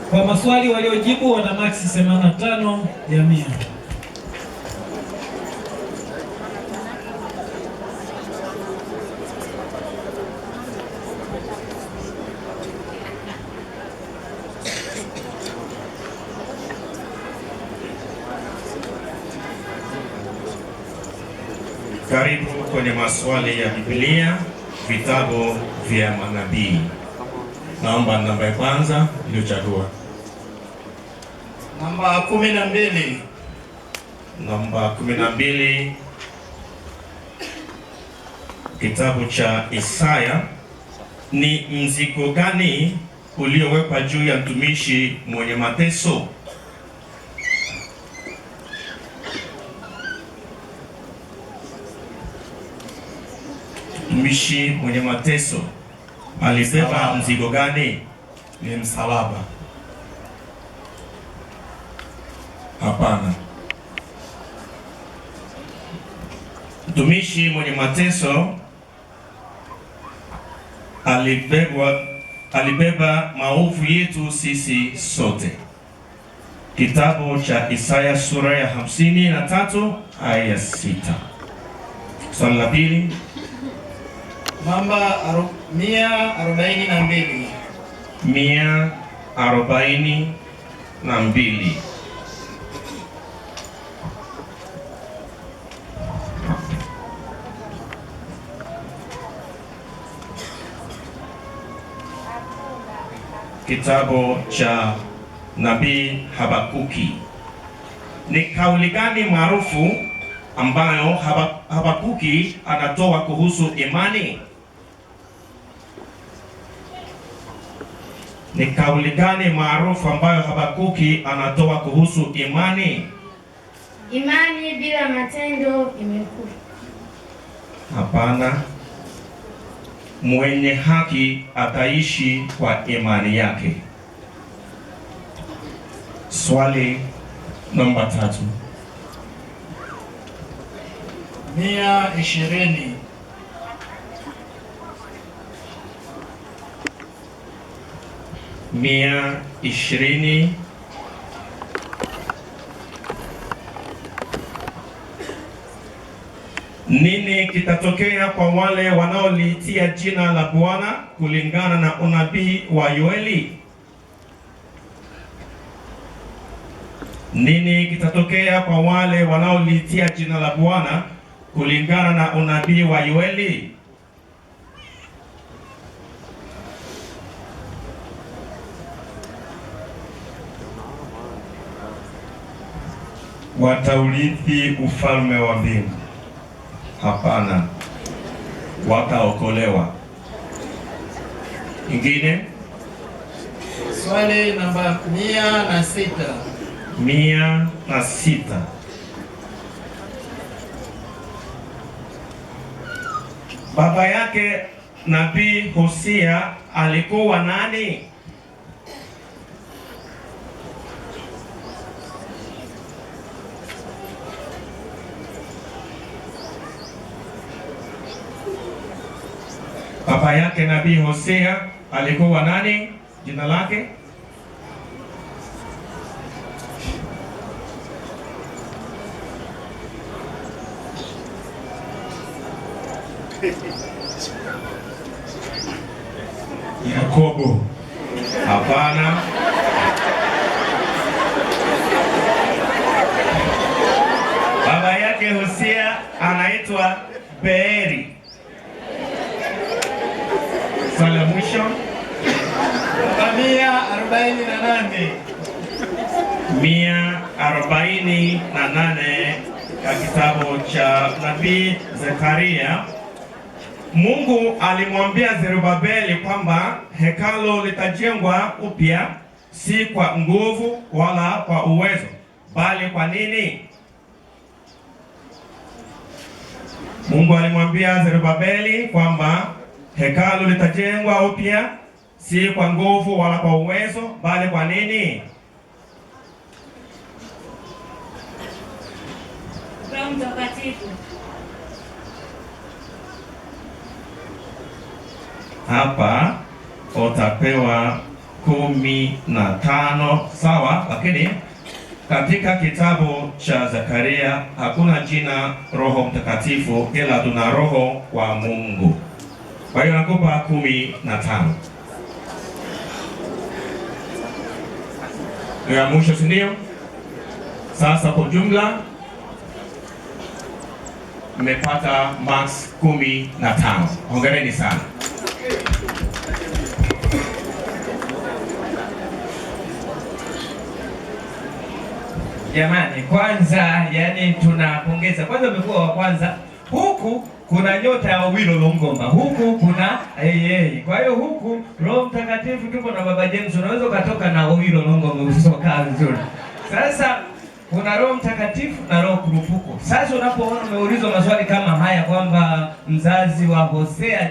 Kwa maswali waliojibu wana maksi 85 ya 100. Karibu kwenye maswali ya Biblia, vitabu vya manabii. Naomba namba ya kwanza iliyochagua. Namba 12. Namba 12, kitabu cha Isaya. Ni mzigo gani uliowekwa juu ya mtumishi mwenye mateso? Mtumishi mwenye mateso alibeba mzigo gani? Ni msalaba. Hapana. Mtumishi mwenye mateso alibeba maovu yetu sisi sote. Kitabu cha Isaya sura ya 53 aya ya 6. Swali la pili. Namba 142. 142. Kitabu cha Nabii Habakuki. Ni kauli gani maarufu ambayo Habakuki anatoa kuhusu imani? Ni kauli gani maarufu ambayo Habakuki anatoa kuhusu imani? Imani bila matendo imekufa. Hapana. Mwenye haki ataishi kwa imani yake. Swali namba 3. 120. 120. Nini kitatokea kwa wale wanaoliitia jina la Bwana kulingana na unabii wa Yoeli? Nini kitatokea kwa wale wanaoliitia jina la Bwana kulingana na unabii wa Yoeli? Wataurithi ufalme wa mbingu. Hapana. Wataokolewa. Ingine. Swali namba 106. 106. Baba yake Nabii Hosea alikuwa nani? Baba yake Nabii Hosea alikuwa nani? Jina lake? Yakobo. Hapana. Baba yake Hosea anaitwa Beeri. Swali la mwisho. 148. 148 ya kitabu cha Nabii Zekaria. Mungu alimwambia Zerubabeli kwamba hekalo litajengwa upya, si kwa nguvu wala kwa uwezo, bali kwa nini? Mungu alimwambia Zerubabeli kwamba hekalo litajengwa upya, si kwa nguvu wala kwa uwezo, bali kwa nini? Roho Mtakatifu. Hapa utapewa 15. Sawa, lakini katika kitabu cha Zakaria hakuna jina Roho Mtakatifu, ila tuna Roho wa Mungu. Kwa hiyo nakupa 15. Ya mwisho, si ndio? Sasa kwa jumla mmepata max 15. Hongereni sana. Jamani, kwanza yani tunapongeza. Kwanza umekuwa wa kwanza. Huku kuna nyota ya Owilo Longomba. Huku kuna Kwa hiyo huku Roho Mtakatifu tuko na Baba James. Unaweza ukatoka na Owilo Longomba usisokaa vizuri. Sasa kuna Roho Mtakatifu na Roho Kurupuko. Sasa unapoona umeulizwa maswali kama haya kwamba mzazi wa Hosea